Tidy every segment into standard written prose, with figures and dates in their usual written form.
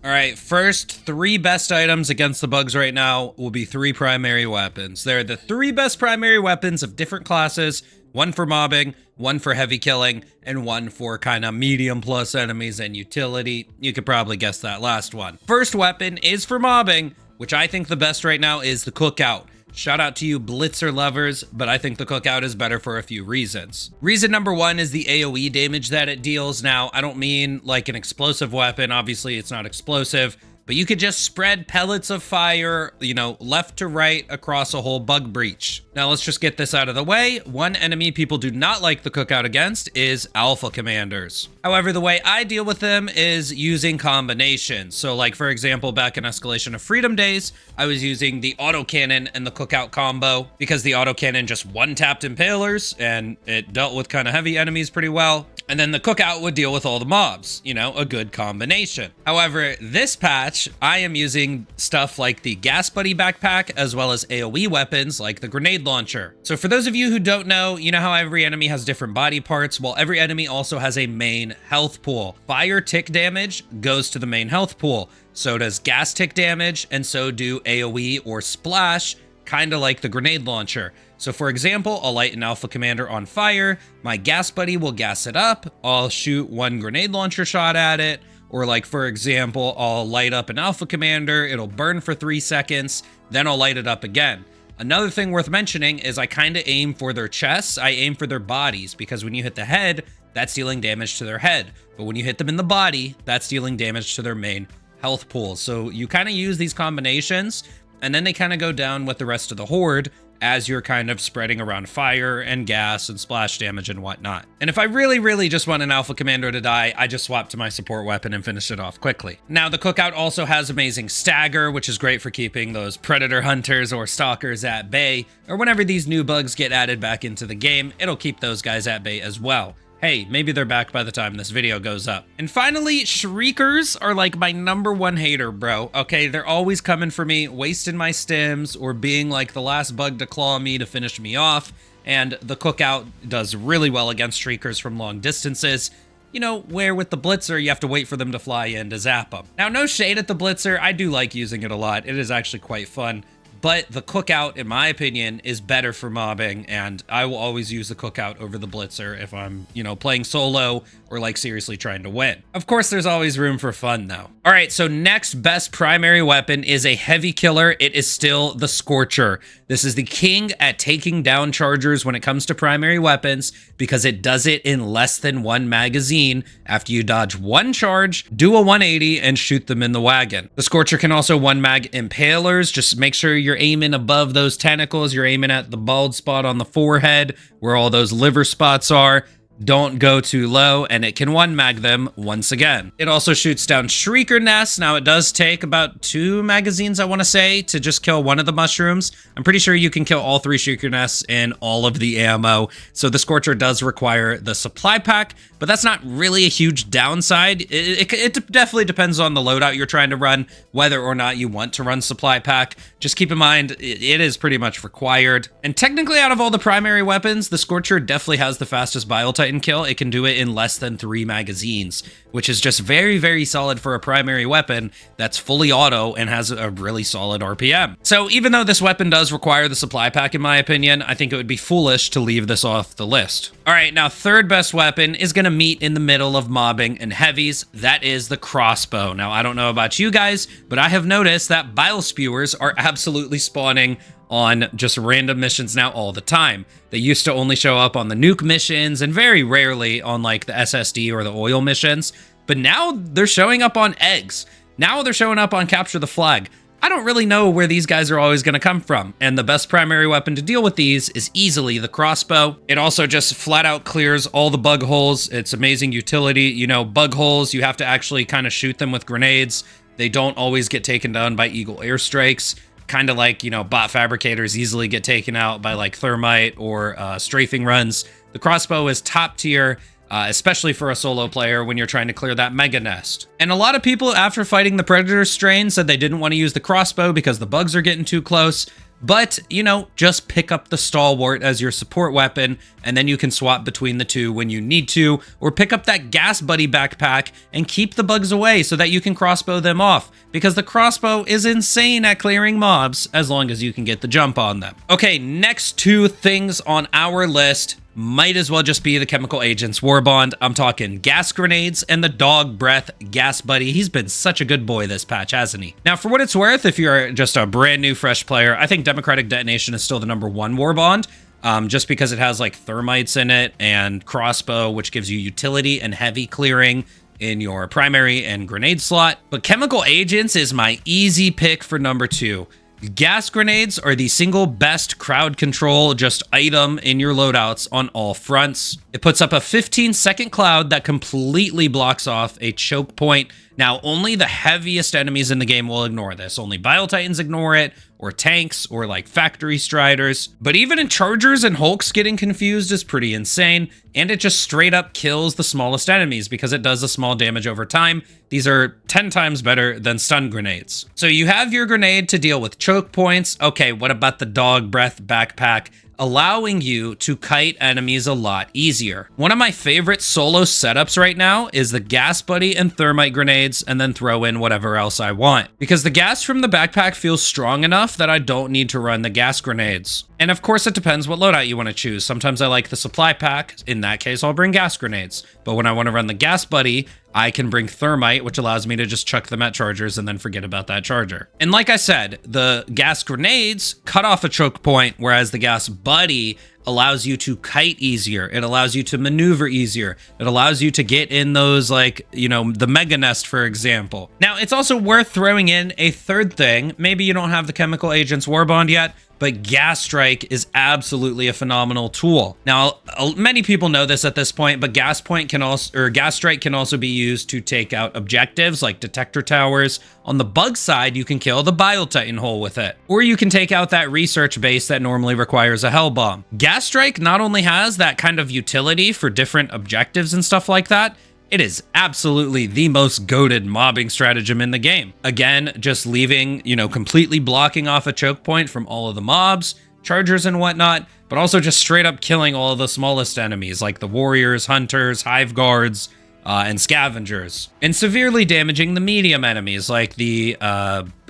All right, first three best items against the bugs right now will be three primary weapons. They're the three best primary weapons of different classes, one for mobbing, one for heavy killing, and one for kind of medium plus enemies and utility. You could probably guess that last one. First weapon is for mobbing, which I think the best right now is the Cookout. Shout out to you Blitzer lovers, but I think the Cookout is better for a few reasons. Reason number one is the AoE damage that it deals. Now, I don't mean like an explosive weapon. Obviously, it's not explosive, but you could just spread pellets of fire, left to right across a whole bug breach. Now, let's just get this out of the way. One enemy people do not like the Cookout against is Alpha Commanders. However, the way I deal with them is using combinations. So like, for example, back in Escalation of Freedom days, I was using the autocannon and the Cookout combo because the autocannon just one-tapped impalers and it dealt with kind of heavy enemies pretty well. And then the Cookout would deal with all the mobs, a good combination. However, this patch, I am using stuff like the Gas Buddy backpack as well as AoE weapons like the grenade launcher. So for those of you who don't know, you know how every enemy has different body parts? Well, every enemy also has a main health pool. Fire tick damage goes to the main health pool. So does gas tick damage, and so do AoE or splash, kind of like the grenade launcher. So for example, I'll light an Alpha Commander on fire, my Gas Buddy will gas it up, I'll shoot one grenade launcher shot at it, or like for example, I'll light up an Alpha Commander, it'll burn for 3 seconds, then I'll light it up again. Another thing worth mentioning is I kind of aim for their chests, I aim for their bodies, because when you hit the head, that's dealing damage to their head. But when you hit them in the body, that's dealing damage to their main health pool. So you kind of use these combinations, and then they kind of go down with the rest of the horde as you're kind of spreading around fire and gas and splash damage and whatnot. And if I really just want an Alpha Commander to die, I just swap to my support weapon and finish it off quickly. Now, the Cookout also has amazing stagger, which is great for keeping those predator hunters or stalkers at bay, or whenever these new bugs get added back into the game, it'll keep those guys at bay as well. Hey, maybe they're back by the time this video goes up. And finally, Shriekers are like my #1 hater, bro. Okay, they're always coming for me, wasting my stims, or being like the last bug to claw me to finish me off. And the Cookout does really well against Shriekers from long distances. Where with the Blitzer, you have to wait for them to fly in to zap them. Now, no shade at the Blitzer. I do like using it a lot. It is actually quite fun. But the Cookout, in my opinion, is better for mobbing, and I will always use the Cookout over the Blitzer if I'm, playing solo or like seriously trying to win. Of course, there's always room for fun though. All right, so next best primary weapon is a heavy killer. It is still the Scorcher. This is the king at taking down chargers when it comes to primary weapons because it does it in less than one magazine after you dodge one charge, do a 180, and shoot them in the wagon. The Scorcher can also one mag impalers. Just make sure you're aiming above those tentacles. You're aiming at the bald spot on the forehead where all those liver spots are. Don't go too low, and it can one mag them once again. It also shoots down Shrieker nests. Now, it does take about 2 magazines, I want to say, to just kill one of the mushrooms. I'm pretty sure you can kill all 3 Shrieker nests in all of the ammo. So the Scorcher does require the supply pack, but that's not really a huge downside. It definitely depends on the loadout you're trying to run, whether or not you want to run supply pack. Just keep in mind, it is pretty much required. And technically, out of all the primary weapons, the Scorcher definitely has the fastest Bile Titan kill. It can do it in less than 3 magazines, which is just very solid for a primary weapon that's fully auto and has a really solid RPM. So even though this weapon does require the supply pack, in my opinion, I think it would be foolish to leave this off the list. All right, now third best weapon is going to meet in the middle of mobbing and heavies. That is the crossbow. Now, I don't know about you guys, but I have noticed that bile spewers are absolutely spawning on just random missions now all the time. They used to only show up on the nuke missions and very rarely on like the SSD or the oil missions, but now they're showing up on eggs. Now they're showing up on capture the flag. I don't really know where these guys are always going to come from, and the best primary weapon to deal with these is easily the crossbow. It also just flat out clears all the bug holes. It's amazing utility. Bug holes, you have to actually kind of shoot them with grenades. They don't always get taken down by Eagle airstrikes. Kind of like, bot fabricators easily get taken out by like thermite or strafing runs. The crossbow is top tier, especially for a solo player when you're trying to clear that mega nest. And a lot of people after fighting the predator strain said they didn't want to use the crossbow because the bugs are getting too close. But, you know, just pick up the Stalwart as your support weapon, and then you can swap between the two when you need to, or pick up that Gas Buddy backpack and keep the bugs away so that you can crossbow them off, because the crossbow is insane at clearing mobs as long as you can get the jump on them. Okay, next two things on our list might as well just be the Chemical Agents Warbond. I'm talking gas grenades and the Dog Breath Gas Buddy. He's been such a good boy this patch, hasn't he? Now, for what it's worth, if you're just a brand new fresh player, I think Democratic Detonation is still the #1 Warbond, just because it has like thermites in it and crossbow, which gives you utility and heavy clearing in your primary and grenade slot. But Chemical Agents is my easy pick for #2. Gas grenades are the single best crowd control just item in your loadouts on all fronts. It puts up a 15-second cloud that completely blocks off a choke point. Now, only the heaviest enemies in the game will ignore this. Only Bile Titans ignore it, or tanks, or like Factory Striders. But even in Chargers and Hulks, getting confused is pretty insane, and it just straight up kills the smallest enemies because it does a small damage over time. These are 10 times better than stun grenades. So you have your grenade to deal with choke points. Okay, what about the Dog Breath backpack? Allowing you to kite enemies a lot easier. One of my favorite solo setups right now is the Gas Buddy and Thermite grenades, and then throw in whatever else I want. Because the gas from the backpack feels strong enough that I don't need to run the gas grenades. And of course, it depends what loadout you want to choose. Sometimes I like the supply pack. In that case, I'll bring gas grenades. But when I want to run the Gas Buddy, I can bring Thermite, which allows me to just chuck them at chargers and then forget about that charger. And like I said, the gas grenades cut off a choke point, whereas the Gas Buddy allows you to kite easier. It allows you to maneuver easier. It allows you to get in those, like, you know, the Mega Nest, for example. Now, it's also worth throwing in a third thing. Maybe you don't have the Chemical Agents Warbond yet, but Gas Strike is absolutely a phenomenal tool. Now, many people know this at this point, but Gas Strike can also be used to take out objectives like detector towers. On the bug side, you can kill the Bile Titan hole with it, or you can take out that research base that normally requires a Hell Bomb. Gas Strike not only has that kind of utility for different objectives and stuff like that, it is absolutely the most goated mobbing stratagem in the game. Again, just leaving, you know, completely blocking off a choke point from all of the mobs, chargers and whatnot, but also just straight up killing all of the smallest enemies like the warriors, hunters, hive guards, and scavengers, and severely damaging the medium enemies like the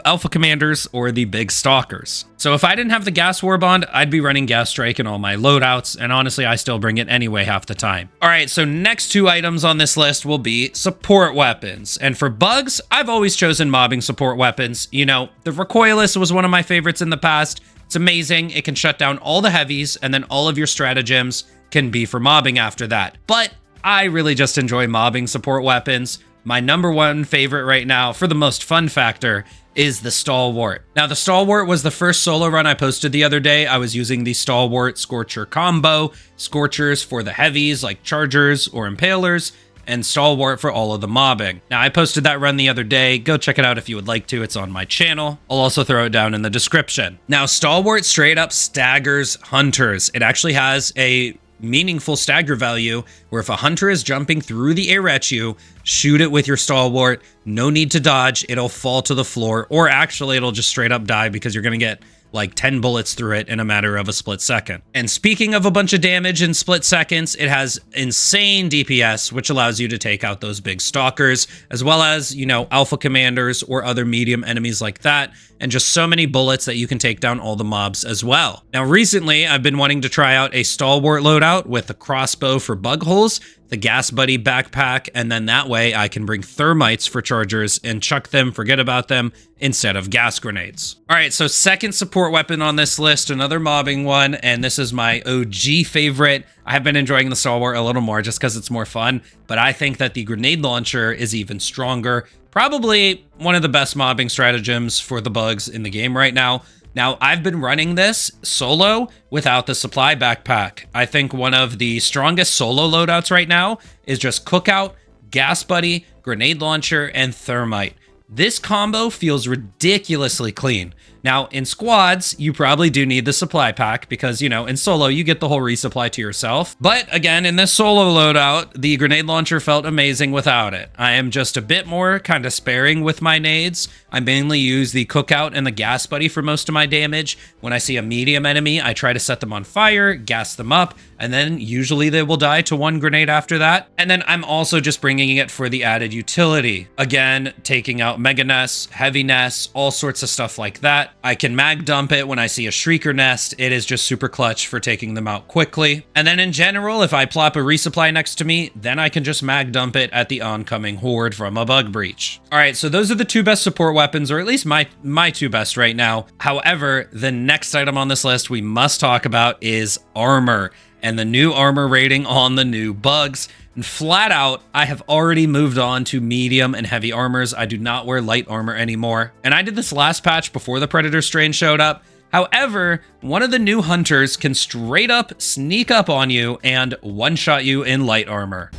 alpha commanders or the big stalkers. So if I didn't have the gas warbond, I'd be running gas strike in all my loadouts, and honestly, I still bring it anyway half the time. All right, so next two items on this list will be support weapons. And for bugs, I've always chosen mobbing support weapons. You know, the recoilless was one of my favorites in the past. It's amazing. It can shut down all the heavies, and then all of your stratagems can be for mobbing after that. But I really just enjoy mobbing support weapons. My #1 favorite right now for the most fun factor is the Stalwart. Now, the Stalwart was the first solo run I posted the other day. I was using the Stalwart Scorcher combo, Scorchers for the heavies like Chargers or Impalers, and Stalwart for all of the mobbing. Now, I posted that run the other day. Go check it out if you would like to. It's on my channel. I'll also throw it down in the description. Now, Stalwart straight up staggers hunters. It actually has a meaningful stagger value where if a hunter is jumping through the air at you, shoot it with your Stalwart. No need to dodge. It'll fall to the floor, or actually it'll just straight up die because you're going to get like 10 bullets through it in a matter of a split second. And speaking of a bunch of damage in split seconds, it has insane DPS, which allows you to take out those big stalkers, as well as, you know, alpha commanders or other medium enemies like that, and just so many bullets that you can take down all the mobs as well. Now, recently, I've been wanting to try out a Stalwart loadout with a crossbow for bug holes, the Gas Buddy backpack, and then that way I can bring thermites for chargers and chuck them, forget about them, instead of gas grenades. All right, so second support weapon on this list, another mobbing one, and this is my OG favorite. I have been enjoying the Stalwart a little more just because it's more fun, but I think that the grenade launcher is even stronger. Probably one of the best mobbing stratagems for the bugs in the game right now. Now, I've been running this solo without the supply backpack. I think one of the strongest solo loadouts right now is just Cookout, Gas Buddy, Grenade Launcher, and Thermite. This combo feels ridiculously clean. Now, in squads, you probably do need the supply pack because, you know, in solo, you get the whole resupply to yourself. But again, in this solo loadout, the grenade launcher felt amazing without it. I am just a bit more kind of sparing with my nades. I mainly use the cookout and the gas buddy for most of my damage. When I see a medium enemy, I try to set them on fire, gas them up, and then usually they will die to one grenade after that. And then I'm also just bringing it for the added utility. Again, taking out mega nests, heavy nests, all sorts of stuff like that. I can mag dump it when I see a shrieker nest. It is just super clutch for taking them out quickly. And then in general, if I plop a resupply next to me, then I can just mag dump it at the oncoming horde from a bug breach. All right, so those are the two best support weapons, or at least my two best right now. However, the next item on this list we must talk about is armor and the new armor rating on the new bugs. And flat out, I have already moved on to medium and heavy armors. I do not wear light armor anymore. And I did this last patch before the Predator strain showed up. However, one of the new hunters can straight up sneak up on you and one-shot you in light armor.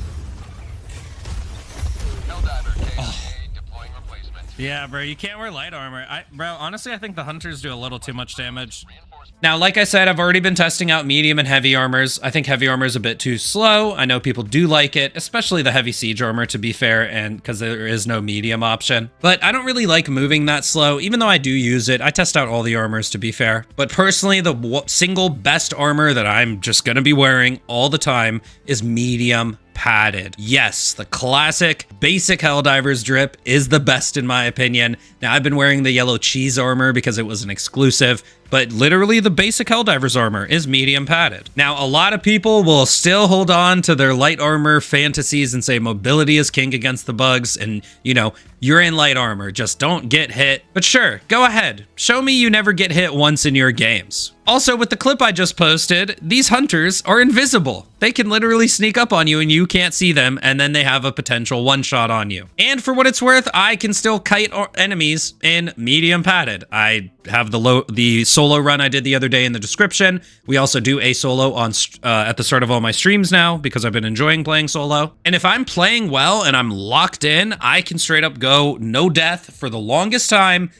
Yeah, bro, you can't wear light armor. Bro, honestly, I think the hunters do a little too much damage. Now, like I said, I've already been testing out medium and heavy armors. I think heavy armor is a bit too slow. I know people do like it, especially the heavy siege armor, to be fair, and because there is no medium option. But I don't really like moving that slow, even though I do use it. I test out all the armors, to be fair. But personally, the single best armor that I'm just going to be wearing all the time is medium padded. Yes, the classic basic Helldivers drip is the best in my opinion. Now, I've been wearing the yellow cheese armor because it was an exclusive, but literally the basic Helldivers armor is medium padded. Now, a lot of people will still hold on to their light armor fantasies and say mobility is king against the bugs and, you know, you're in light armor, just don't get hit. But sure, go ahead. Show me you never get hit once in your games. Also, with the clip I just posted, these hunters are invisible. They can literally sneak up on you and you can't see them, and then they have a potential one-shot on you. And for what it's worth, I can still kite enemies in medium padded. I have the solo run I did the other day in the description. We also do a solo on at the start of all my streams now because I've been enjoying playing solo. And if I'm playing well and I'm locked in, I can straight up go no death for the longest time.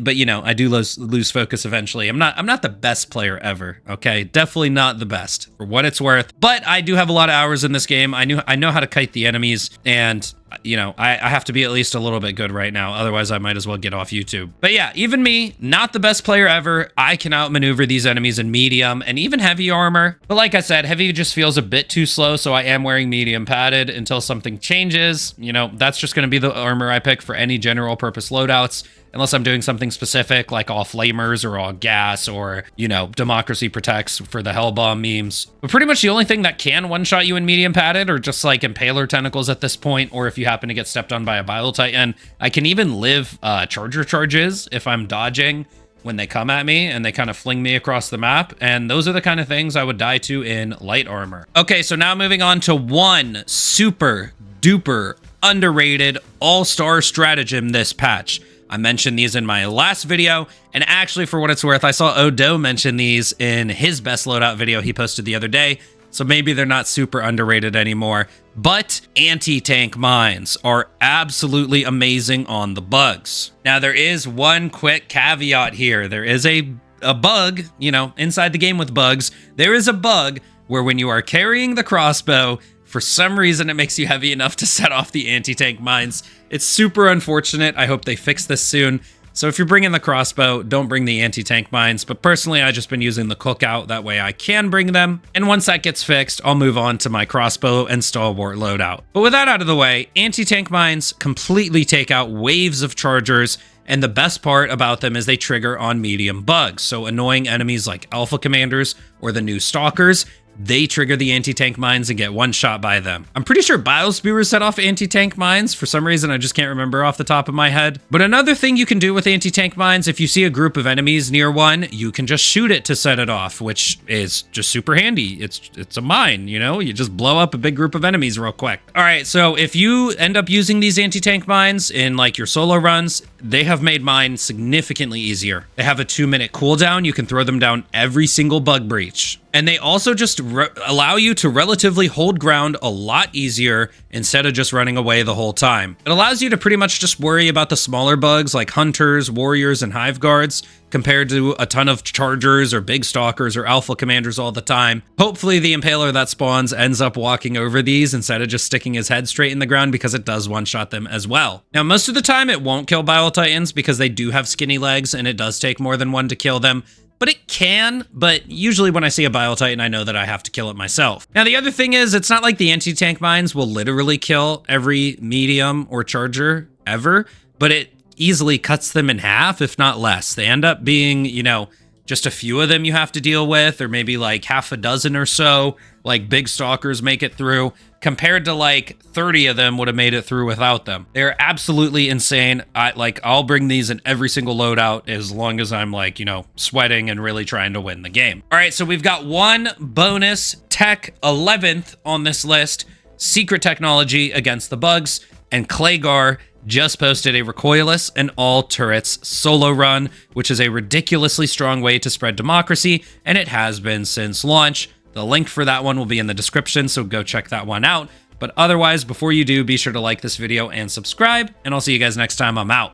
But you know, I do lose focus eventually. I'm not the best player ever. Okay, definitely not the best for what it's worth. But I do have a lot of hours in this game. I know how to kite the enemies, and you know, I have to be at least a little bit good right now. Otherwise, I might as well get off YouTube. But yeah, even me, not the best player ever, I can outmaneuver these enemies in medium and even heavy armor. But like I said, heavy just feels a bit too slow, so I am wearing medium padded until something changes. You know, that's just going to be the armor I pick for any general purpose loadouts. Unless I'm doing something specific like all flamers or all gas or, you know, democracy protects for the hell bomb memes. But pretty much the only thing that can one-shot you in medium padded are just like impaler tentacles at this point, or if you happen to get stepped on by a bile titan. I can even live charger charges if I'm dodging when they come at me and they kind of fling me across the map. And those are the kind of things I would die to in light armor. Okay, so now moving on to one super duper underrated all-star stratagem this patch. I mentioned these in my last video, and actually, for what it's worth, I saw Odo mention these in his best loadout video he posted the other day, so maybe they're not super underrated anymore. But anti-tank mines are absolutely amazing on the bugs. Now, there is one quick caveat here. There is a bug, you know, inside the game with bugs, there is a bug where when you are carrying the crossbow, for some reason, it makes you heavy enough to set off the anti-tank mines. It's super unfortunate. I hope they fix this soon. So if you're bringing the crossbow, don't bring the anti-tank mines. But personally, I've just been using the cookout. That way I can bring them. And once that gets fixed, I'll move on to my crossbow and stalwart loadout. But with that out of the way, anti-tank mines completely take out waves of chargers. And the best part about them is they trigger on medium bugs. So annoying enemies like alpha commanders or the new stalkers, they trigger the anti-tank mines and get one shot by them. I'm pretty sure Biospewers set off anti-tank mines. For some reason, I just can't remember off the top of my head. But another thing you can do with anti-tank mines, if you see a group of enemies near one, you can just shoot it to set it off, which is just super handy. It's a mine, you know? You just blow up a big group of enemies real quick. All right, so if you end up using these anti-tank mines in like your solo runs, they have made mine significantly easier. They have a 2-minute cooldown. You can throw them down every single bug breach. And they also just allow you to relatively hold ground a lot easier instead of just running away the whole time. It allows you to pretty much just worry about the smaller bugs like hunters, warriors, and hive guards compared to a ton of chargers or big stalkers or alpha commanders all the time. Hopefully the impaler that spawns ends up walking over these instead of just sticking his head straight in the ground, because it does one-shot them as well. Now, most of the time it won't kill Bile Titans because they do have skinny legs and it does take more than one to kill them. But it can, but usually when I see a Bile Titan, I know that I have to kill it myself. Now, the other thing is, it's not like the anti-tank mines will literally kill every medium or charger ever, but it easily cuts them in half, if not less. They end up being, you know, just a few of them you have to deal with, or maybe like half a dozen or so, like big stalkers make it through, compared to like 30 of them would have made it through without them. They're absolutely insane. I'll bring these in every single loadout as long as I'm like, you know, sweating and really trying to win the game. All right, so we've got one bonus tech 11th on this list, secret technology against the bugs, and Claygar just posted a recoilless and all turrets solo run, which is a ridiculously strong way to spread democracy, and it has been since launch. The link for that one will be in the description, so go check that one out. But otherwise, before you do, be sure to like this video and subscribe, and I'll see you guys next time. I'm out.